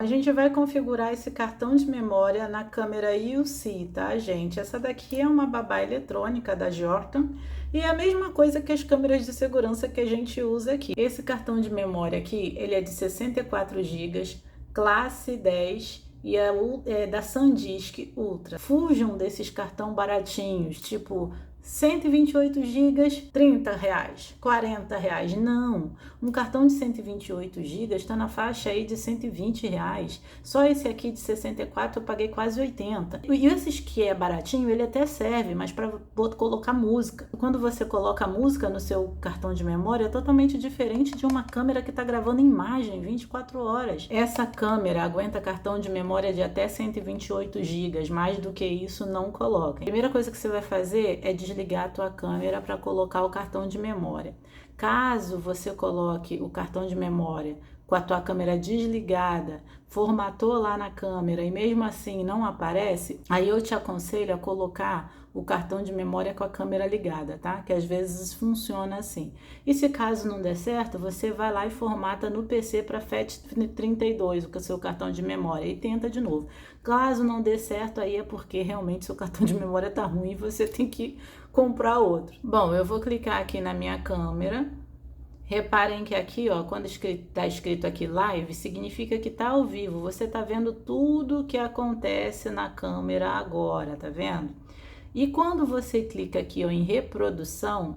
A gente vai configurar esse cartão de memória na câmera UC, tá, gente? Essa daqui é uma babá eletrônica da Jordan e é a mesma coisa que as câmeras de segurança que a gente usa aqui. Esse cartão de memória aqui, ele é de 64 GB, classe 10 e é da SanDisk Ultra. Fujam desses cartão baratinhos, tipo 128 GB, R$ 30, R$ 40. Não, um cartão de 128 GB está na faixa aí de R$ 120. Só esse aqui de 64 eu paguei quase 80. E esses que é baratinho, ele até serve, mas para colocar música. Quando você coloca música no seu cartão de memória, é totalmente diferente de uma câmera que está gravando imagem 24 horas. Essa câmera aguenta cartão de memória de até 128 GB, mais do que isso não coloca. A primeira coisa que você vai fazer é desligar a tua câmera para colocar o cartão de memória. Caso você coloque o cartão de memória com a tua câmera desligada, formatou lá na câmera e mesmo assim não aparece, aí eu te aconselho a colocar o cartão de memória com a câmera ligada, tá? Que às vezes funciona assim. E se caso não der certo, você vai lá e formata no PC para FAT32, o seu cartão de memória, e tenta de novo. Caso não dê certo, aí é porque realmente seu cartão de memória tá ruim e você tem que comprar outro. Bom, eu vou clicar aqui na minha câmera. Reparem que aqui, ó, quando está escrito aqui live, significa que tá ao vivo. Você tá vendo tudo que acontece na câmera agora, tá vendo? E quando você clica aqui, ó, em reprodução,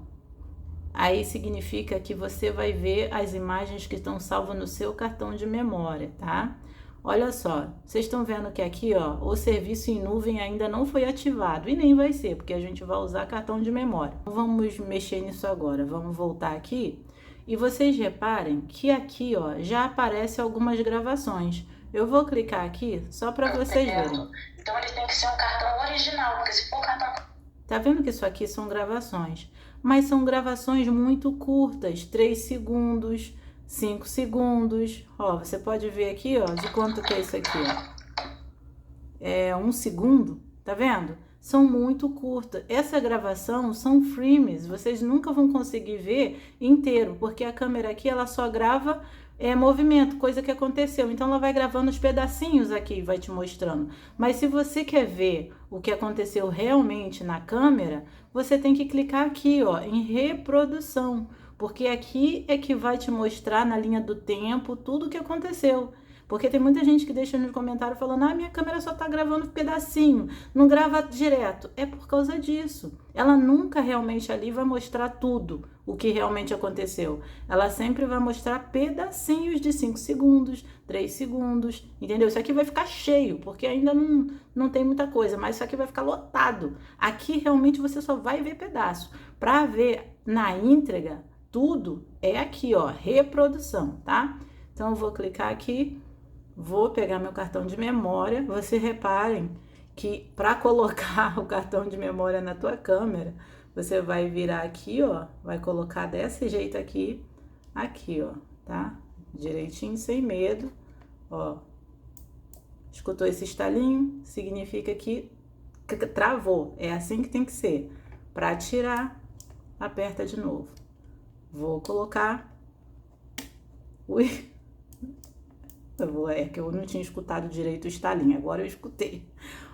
aí significa que você vai ver as imagens que estão salvas no seu cartão de memória, tá? Olha só, vocês estão vendo que aqui, ó, o serviço em nuvem ainda não foi ativado e nem vai ser, porque a gente vai usar cartão de memória. Vamos mexer nisso agora. Vamos voltar aqui. E vocês reparem que aqui, ó, já aparece algumas gravações. Eu vou clicar aqui só para vocês verem. Então ele tem que ser um cartão original, porque se for cartão... Tá vendo que isso aqui são gravações? Mas são gravações muito curtas, 3 segundos, 5 segundos. Ó, você pode ver aqui, ó, de quanto que é isso aqui, ó. É 1 segundo, tá vendo? São muito curtas. Essa gravação são frames, vocês nunca vão conseguir ver inteiro, porque a câmera aqui ela só grava movimento, coisa que aconteceu. Então ela vai gravando os pedacinhos aqui e vai te mostrando. Mas se você quer ver o que aconteceu realmente na câmera, você tem que clicar aqui, ó, em reprodução, porque aqui é que vai te mostrar na linha do tempo tudo o que aconteceu. Porque tem muita gente que deixa no comentário falando: ah, minha câmera só tá gravando pedacinho, não grava direto. É por causa disso. Ela nunca realmente ali vai mostrar tudo o que realmente aconteceu. Ela sempre vai mostrar pedacinhos de 5 segundos, 3 segundos, entendeu? Isso aqui vai ficar cheio, porque ainda não tem muita coisa, mas isso aqui vai ficar lotado. Aqui realmente você só vai ver pedaço. Para ver na íntegra, tudo é aqui, ó, reprodução, tá? Então eu vou clicar aqui. Vou pegar meu cartão de memória. Vocês reparem que para colocar o cartão de memória na tua câmera, você vai virar aqui, ó, vai colocar desse jeito aqui, ó, tá? Direitinho, sem medo, ó. Escutou esse estalinho? Significa que travou. É assim que tem que ser. Para tirar, aperta de novo. Vou colocar. Ui. É que eu não tinha escutado direito o estalinho, agora eu escutei.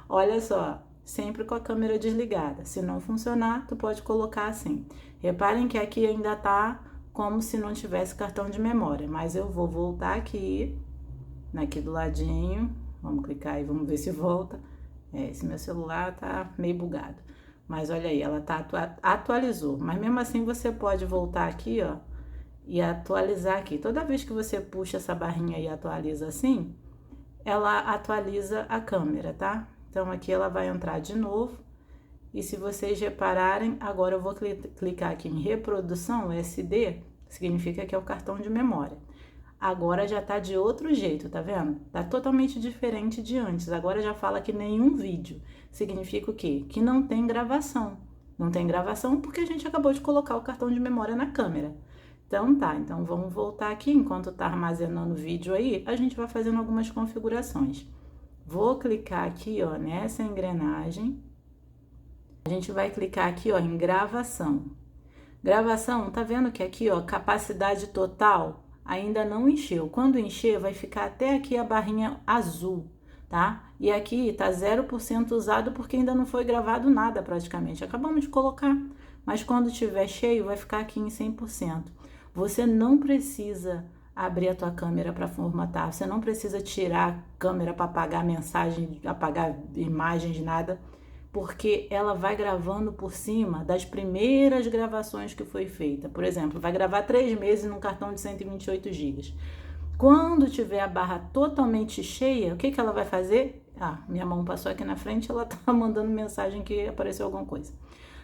Olha só, sempre com a câmera desligada. Se não funcionar, tu pode colocar assim. Reparem que aqui ainda tá como se não tivesse cartão de memória, mas eu vou voltar aqui do ladinho. Vamos clicar aí, vamos ver se volta. Esse meu celular tá meio bugado. Mas olha aí, ela tá atualizou. Mas mesmo assim você pode voltar aqui, ó, e atualizar aqui. Toda vez que você puxa essa barrinha e atualiza assim, ela atualiza a câmera, tá? Então aqui ela vai entrar de novo. E se vocês repararem, agora eu vou clicar aqui em reprodução SD, significa que é o cartão de memória. Agora já tá de outro jeito, tá vendo? Tá totalmente diferente de antes. Agora já fala que nenhum vídeo. Significa o quê? Que não tem gravação. Não tem gravação porque a gente acabou de colocar o cartão de memória na câmera. Então tá, então vamos voltar aqui, enquanto tá armazenando o vídeo aí, a gente vai fazendo algumas configurações. Vou clicar aqui, ó, nessa engrenagem. A gente vai clicar aqui, ó, em gravação. Gravação, tá vendo que aqui, ó, capacidade total, ainda não encheu. Quando encher, vai ficar até aqui a barrinha azul, tá? E aqui tá 0% usado porque ainda não foi gravado nada praticamente. Acabamos de colocar, mas quando tiver cheio, vai ficar aqui em 100%. Você não precisa abrir a tua câmera para formatar, você não precisa tirar a câmera para apagar mensagem, apagar imagens, nada, porque ela vai gravando por cima das primeiras gravações que foi feita. Por exemplo, vai gravar 3 meses num cartão de 128 GB. Quando tiver a barra totalmente cheia, o que ela vai fazer? Ah, minha mão passou aqui na frente, ela tá mandando mensagem que apareceu alguma coisa.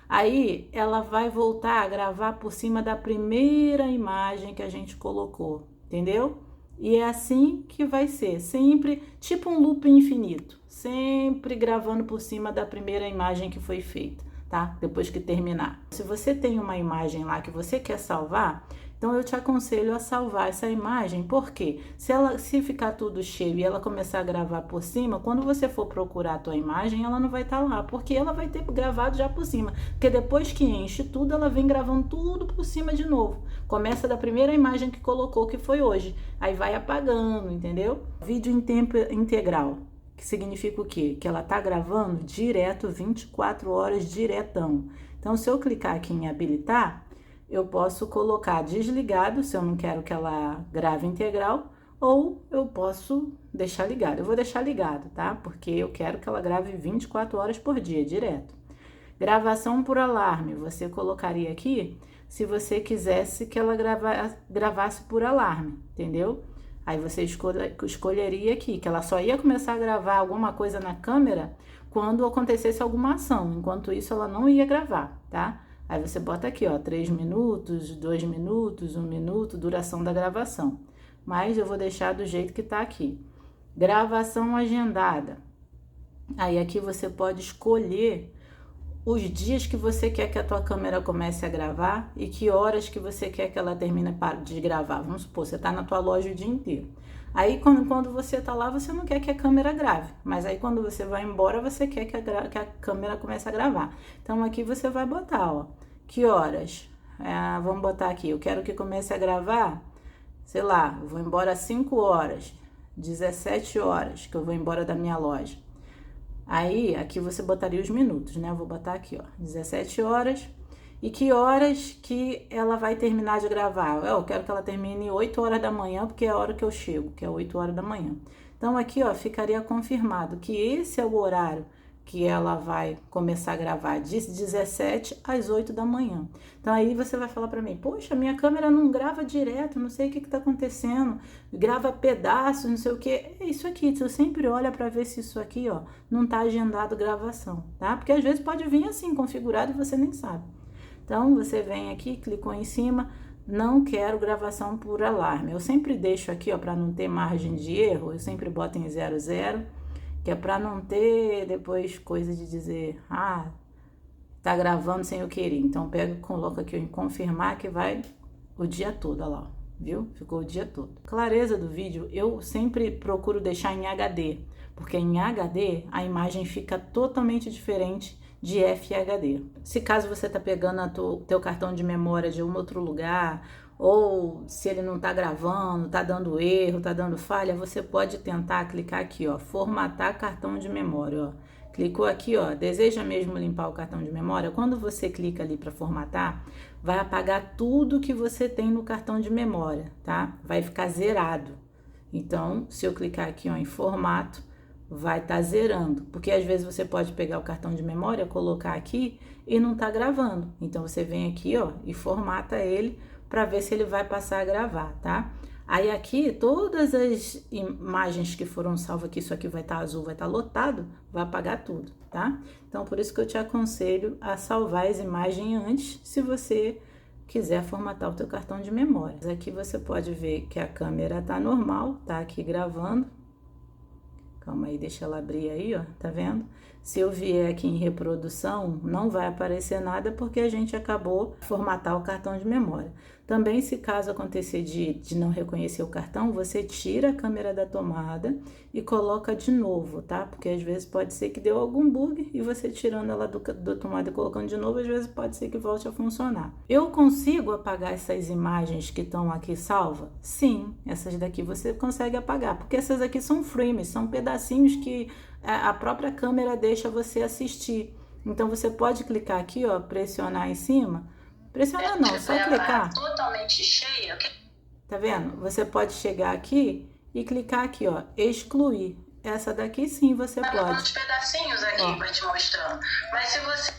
Aí ela vai voltar a gravar por cima da primeira imagem que a gente colocou, entendeu? E é assim que vai ser, sempre tipo um loop infinito, sempre gravando por cima da primeira imagem que foi feita, tá? Depois que terminar. Se você tem uma imagem lá que você quer salvar, então eu te aconselho a salvar essa imagem, porque se ficar tudo cheio e ela começar a gravar por cima, quando você for procurar a tua imagem, ela não vai estar lá, porque ela vai ter gravado já por cima. Porque depois que enche tudo, ela vem gravando tudo por cima de novo. Começa da primeira imagem que colocou, que foi hoje. Aí vai apagando, entendeu? Vídeo em tempo integral, que significa o quê? Que ela tá gravando direto, 24 horas diretão. Então, se eu clicar aqui em habilitar, eu posso colocar desligado, se eu não quero que ela grave integral, ou eu posso deixar ligado. Eu vou deixar ligado, tá? Porque eu quero que ela grave 24 horas por dia, direto. Gravação por alarme, você colocaria aqui se você quisesse que ela gravasse por alarme, entendeu? Aí você escolheria aqui, que ela só ia começar a gravar alguma coisa na câmera quando acontecesse alguma ação. Enquanto isso, ela não ia gravar, tá? Aí você bota aqui, ó, 3 minutos, 2 minutos, 1 minuto, duração da gravação. Mas eu vou deixar do jeito que tá aqui. Gravação agendada. Aí aqui você pode escolher os dias que você quer que a tua câmera comece a gravar e que horas que você quer que ela termine de gravar. Vamos supor, você tá na tua loja o dia inteiro. Aí, quando você tá lá, você não quer que a câmera grave. Mas aí, quando você vai embora, você quer que a câmera comece a gravar. Então, aqui você vai botar, ó, que horas? Vamos botar aqui, eu quero que comece a gravar, sei lá, eu vou embora às 5 horas, 17 horas, que eu vou embora da minha loja. Aí, aqui você botaria os minutos, né? Eu vou botar aqui, ó, 17 horas. E que horas que ela vai terminar de gravar? Eu quero que ela termine 8 horas da manhã, porque é a hora que eu chego, que é 8 horas da manhã. Então, aqui, ó, ficaria confirmado que esse é o horário que ela vai começar a gravar, de 17 às 8 da manhã. Então, aí você vai falar pra mim, poxa, minha câmera não grava direto, não sei o que tá acontecendo, grava pedaços, não sei o que. É isso aqui, você sempre olha pra ver se isso aqui, ó, não tá agendado gravação, tá? Porque às vezes pode vir assim, configurado, e você nem sabe. Então, você vem aqui, clicou em cima, não quero gravação por alarme. Eu sempre deixo aqui, ó, para não ter margem de erro, eu sempre boto em 00, que é para não ter depois coisa de dizer, tá gravando sem eu querer. Então, pego e coloco aqui em confirmar que vai o dia todo, olha lá, viu? Ficou o dia todo. Clareza do vídeo, eu sempre procuro deixar em HD, porque em HD a imagem fica totalmente diferente de FHD. Se caso você tá pegando teu cartão de memória de um outro lugar, ou se ele não tá gravando, tá dando erro, tá dando falha, você pode tentar clicar aqui, ó, formatar cartão de memória, ó. Clicou aqui, ó, deseja mesmo limpar o cartão de memória? Quando você clica ali para formatar, vai apagar tudo que você tem no cartão de memória, tá? Vai ficar zerado. Então, se eu clicar aqui, ó, em formato, vai estar zerando, porque às vezes você pode pegar o cartão de memória, colocar aqui e não tá gravando. Então, você vem aqui, ó, e formata ele para ver se ele vai passar a gravar, tá? Aí aqui, todas as imagens que foram salvas aqui, isso aqui vai estar azul, vai estar lotado, vai apagar tudo, tá? Então, por isso que eu te aconselho a salvar as imagens antes, se você quiser formatar o teu cartão de memória. Aqui você pode ver que a câmera tá normal, tá aqui gravando. Calma aí, deixa ela abrir aí, ó, tá vendo? Se eu vier aqui em reprodução, não vai aparecer nada porque a gente acabou de formatar o cartão de memória. Também, se caso acontecer de não reconhecer o cartão, você tira a câmera da tomada e coloca de novo, tá? Porque às vezes pode ser que deu algum bug e você tirando ela da tomada e colocando de novo, às vezes pode ser que volte a funcionar. Eu consigo apagar essas imagens que estão aqui salva? Sim, essas daqui você consegue apagar, porque essas aqui são frames, são pedacinhos que a própria câmera deixa você assistir. Então você pode clicar aqui, ó, pressionar em cima. Pressionar não, só clicar. Totalmente cheia. Tá vendo? Você pode chegar aqui e clicar aqui, ó, excluir. Essa daqui sim você pode. Uns pedacinhos aqui pra te mostrando. Mas se você...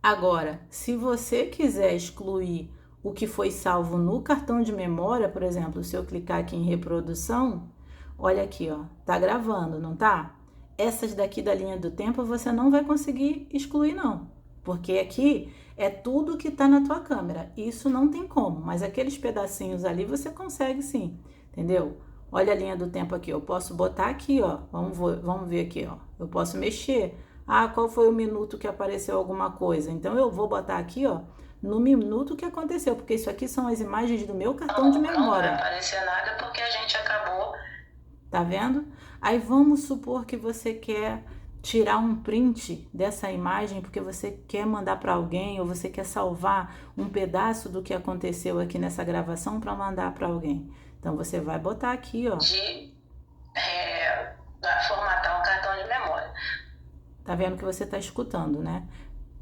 Agora, se você quiser excluir o que foi salvo no cartão de memória, por exemplo, se eu clicar aqui em reprodução, olha aqui, ó, tá gravando, não tá? Essas daqui da linha do tempo você não vai conseguir excluir não, porque aqui é tudo que tá na tua câmera, isso não tem como, mas aqueles pedacinhos ali você consegue sim, entendeu? Olha a linha do tempo aqui, eu posso botar aqui, ó, vamos ver aqui, ó, eu posso mexer, qual foi o minuto que apareceu alguma coisa, então eu vou botar aqui, ó, no minuto que aconteceu, porque isso aqui são as imagens do meu cartão de memória. Não vai aparecer nada porque a gente acabou... Tá vendo? Aí vamos supor que você quer tirar um print dessa imagem porque você quer mandar para alguém ou você quer salvar um pedaço do que aconteceu aqui nessa gravação para mandar para alguém. Então você vai botar aqui, ó. Formatar o cartão de memória. Tá vendo que você tá escutando, né?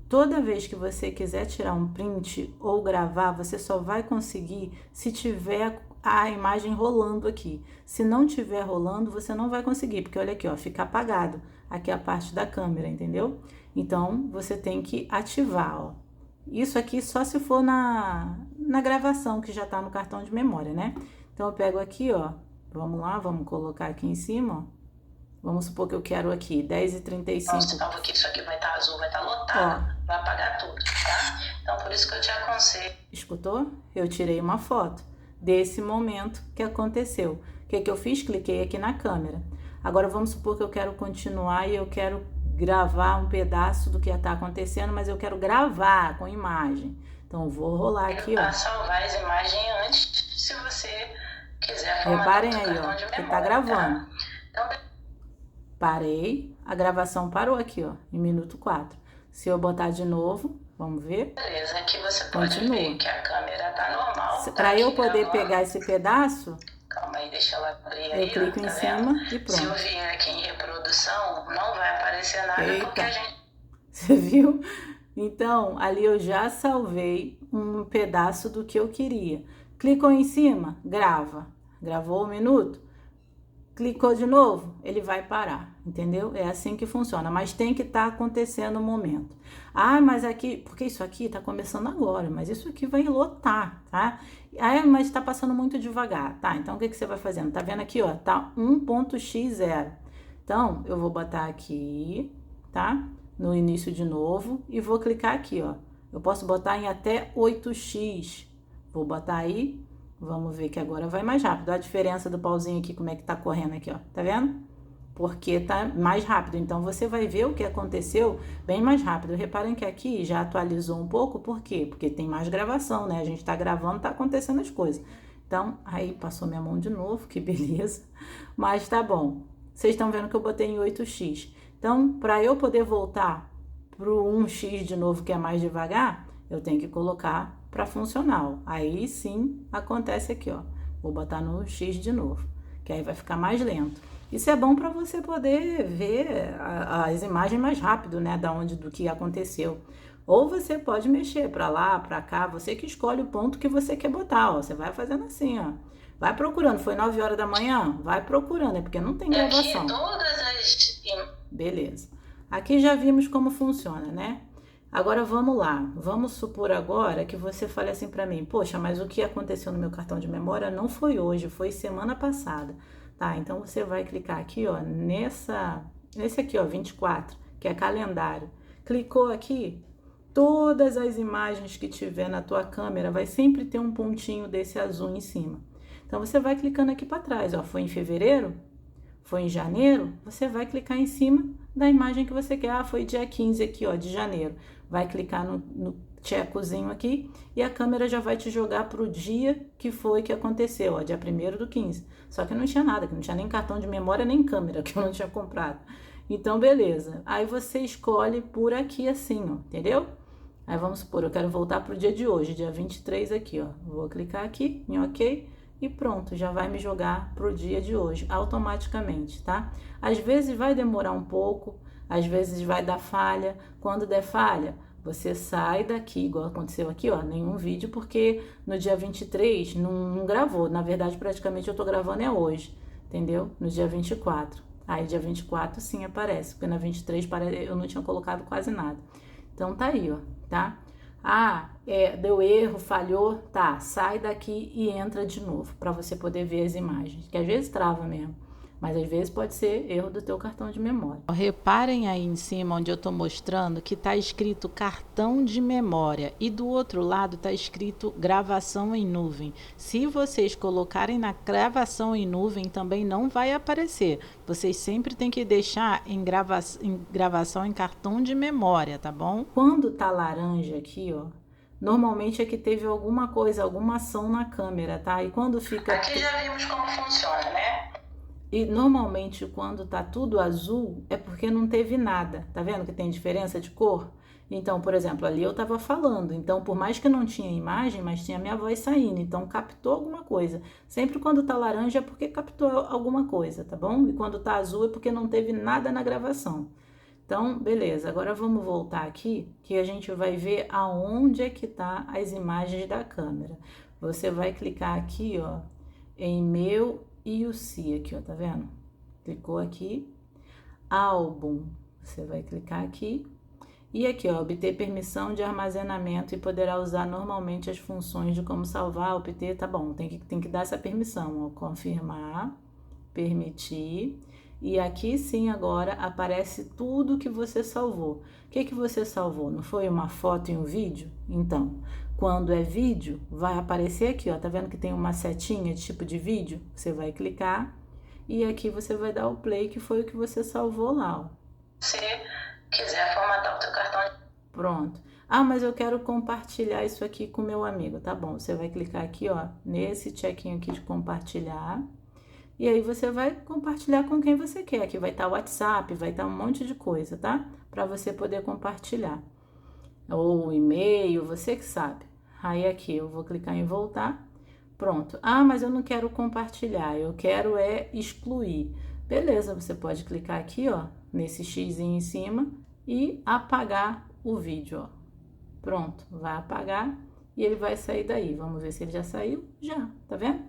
Toda vez que você quiser tirar um print ou gravar, você só vai conseguir se tiver a imagem rolando aqui. Se não tiver rolando, você não vai conseguir, porque olha aqui, ó, fica apagado. Aqui é a parte da câmera, entendeu? Então, você tem que ativar, ó. Isso aqui só se for na gravação, que já tá no cartão de memória, né? Então, eu pego aqui, ó, vamos lá, vamos colocar aqui em cima, ó. Vamos supor que eu quero aqui, 10h35. Nossa, porque isso aqui vai estar azul, vai estar lotado, vai apagar tudo, tá? Então, por isso que eu te aconselho. Escutou? Eu tirei uma foto desse momento que aconteceu. O que eu fiz? Cliquei aqui na câmera. Agora, vamos supor que eu quero continuar e eu quero gravar um pedaço do que está acontecendo, mas eu quero gravar com imagem. Então, eu vou rolar aqui, ó. Salvar as imagens antes, se você quiser. Reparem aí, ó, que tá gravando. Então, parei, a gravação parou aqui, ó, em minuto 4. Se eu botar de novo, vamos ver. Beleza, aqui você pode ver que a câmera tá normal. Para eu poder pegar esse pedaço, calma aí, deixa ela abrir aí. Eu clico em cima e pronto. Se eu vier aqui em reprodução, não vai aparecer nada. Eita. Porque a gente... Você viu? Então, ali eu já salvei um pedaço do que eu queria. Clicou em cima, grava. Gravou um minuto, clicou de novo, ele vai parar, entendeu? É assim que funciona, mas tem que estar acontecendo no momento. Mas aqui, porque isso aqui tá começando agora, mas isso aqui vai lotar, tá? Mas tá passando muito devagar, tá? Então, o que você vai fazendo? Tá vendo aqui, ó, tá 1.x0. Então, eu vou botar aqui, tá? No início de novo e vou clicar aqui, ó. Eu posso botar em até 8x. Vou botar aí. Vamos ver que agora vai mais rápido. Olha a diferença do pauzinho aqui, como é que tá correndo aqui, ó. Tá vendo? Porque tá mais rápido. Então, você vai ver o que aconteceu bem mais rápido. Reparem que aqui já atualizou um pouco. Por quê? Porque tem mais gravação, né? A gente tá gravando, tá acontecendo as coisas. Então, aí passou minha mão de novo, que beleza. Mas tá bom. Vocês estão vendo que eu botei em 8x. Então, para eu poder voltar pro 1x de novo, que é mais devagar, eu tenho que colocar para funcional. Aí sim acontece aqui, ó. Vou botar no X de novo, que aí vai ficar mais lento. Isso é bom para você poder ver as imagens mais rápido, né, do que aconteceu. Ou você pode mexer para lá, para cá, você que escolhe o ponto que você quer botar, ó. Você vai fazendo assim, ó. Vai procurando. Foi 9 horas da manhã? Vai procurando, é porque não tem gravação. Aqui todas as... Beleza. Aqui já vimos como funciona, né? Agora vamos lá, vamos supor agora que você fale assim para mim, poxa, mas o que aconteceu no meu cartão de memória não foi hoje, foi semana passada, tá? Então você vai clicar aqui, ó, nesse aqui, ó, 24, que é calendário. Clicou aqui, todas as imagens que tiver na tua câmera vai sempre ter um pontinho desse azul em cima. Então você vai clicando aqui para trás, ó, foi em fevereiro? Foi em janeiro? Você vai clicar em cima da imagem que você quer. Foi dia 15 aqui, ó, de janeiro. Vai clicar checozinho aqui e a câmera já vai te jogar pro dia que foi que aconteceu, ó, dia 1º do 15. Só que não tinha nada, que não tinha nem cartão de memória, nem câmera, que eu não tinha comprado. Então, beleza. Aí você escolhe por aqui assim, ó, entendeu? Aí vamos supor, eu quero voltar pro dia de hoje, dia 23 aqui, ó. Vou clicar aqui em OK e pronto, já vai me jogar pro dia de hoje, automaticamente, tá? Às vezes vai demorar um pouco, às vezes vai dar falha. Quando der falha, você sai daqui, igual aconteceu aqui, ó, nenhum vídeo, porque no dia 23 não gravou. Na verdade, praticamente eu tô gravando é hoje, entendeu? No dia 24. Aí, dia 24, sim, aparece, porque na 23 eu não tinha colocado quase nada. Então, tá aí, ó, tá? Ah, deu erro, falhou, tá, sai daqui e entra de novo, para você poder ver as imagens, que às vezes trava mesmo. Mas às vezes pode ser erro do teu cartão de memória. Reparem aí em cima onde eu estou mostrando que está escrito cartão de memória e do outro lado está escrito gravação em nuvem. Se vocês colocarem na gravação em nuvem também não vai aparecer. Vocês sempre têm que deixar em gravação em cartão de memória, tá bom? Quando tá laranja aqui, ó, normalmente é que teve alguma coisa, alguma ação na câmera, tá? E quando fica... Aqui já vimos como funciona, né? E normalmente quando tá tudo azul é porque não teve nada. Tá vendo que tem diferença de cor? Então, por exemplo, ali eu tava falando. Então, por mais que não tinha imagem, mas tinha minha voz saindo. Então, captou alguma coisa. Sempre quando tá laranja é porque captou alguma coisa, tá bom? E quando tá azul é porque não teve nada na gravação. Então, beleza. Agora vamos voltar aqui, que a gente vai ver aonde é que tá as imagens da câmera. Você vai clicar aqui, ó, em meu UC aqui, ó, tá vendo? Clicou aqui, álbum, você vai clicar aqui e aqui, ó, obter permissão de armazenamento e poderá usar normalmente as funções de como salvar, obter, tá bom, tem que dar essa permissão, ó, confirmar, permitir, e aqui sim agora aparece tudo que você salvou. O que você salvou? Não foi uma foto e um vídeo? Então, quando é vídeo, vai aparecer aqui, ó, tá vendo que tem uma setinha de tipo de vídeo? Você vai clicar e aqui você vai dar o play, que foi o que você salvou lá, ó. Se quiser formatar o teu cartão. Pronto. Ah, mas eu quero compartilhar isso aqui com meu amigo, tá bom? Você vai clicar aqui, ó, nesse chequinho aqui de compartilhar. E aí você vai compartilhar com quem você quer. Aqui vai estar o WhatsApp, vai estar um monte de coisa, tá? Para você poder compartilhar. Ou e-mail, você que sabe. Aí aqui eu vou clicar em voltar. Pronto. Ah, mas eu não quero compartilhar, eu quero excluir. Beleza, você pode clicar aqui, ó, nesse xizinho em cima e apagar o vídeo, ó. Pronto, vai apagar e ele vai sair daí. Vamos ver se ele já saiu. Já, tá vendo?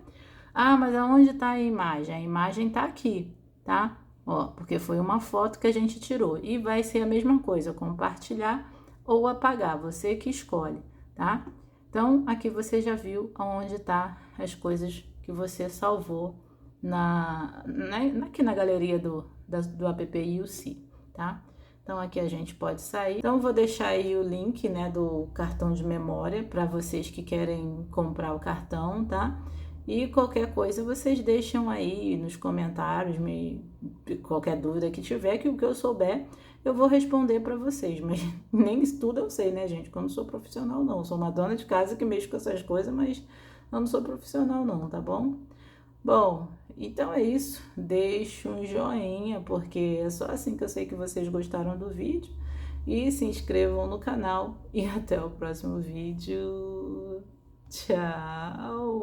Ah, mas aonde tá a imagem? A imagem tá aqui, tá? Ó, porque foi uma foto que a gente tirou. E vai ser a mesma coisa, compartilhar ou apagar, você que escolhe, tá? Então, aqui você já viu aonde tá as coisas que você salvou aqui na galeria do app UC, tá? Então, aqui a gente pode sair. Então, vou deixar aí o link, né, do cartão de memória para vocês que querem comprar o cartão, tá? E qualquer coisa vocês deixam aí nos comentários, qualquer dúvida que tiver, que o que eu souber eu vou responder para vocês. Mas nem isso tudo eu sei, né, gente? Porque eu não sou profissional, não. Eu sou uma dona de casa que mexe com essas coisas, mas eu não sou profissional, não, tá bom? Bom, então é isso. Deixa um joinha, porque é só assim que eu sei que vocês gostaram do vídeo. E se inscrevam no canal. E até o próximo vídeo. Tchau!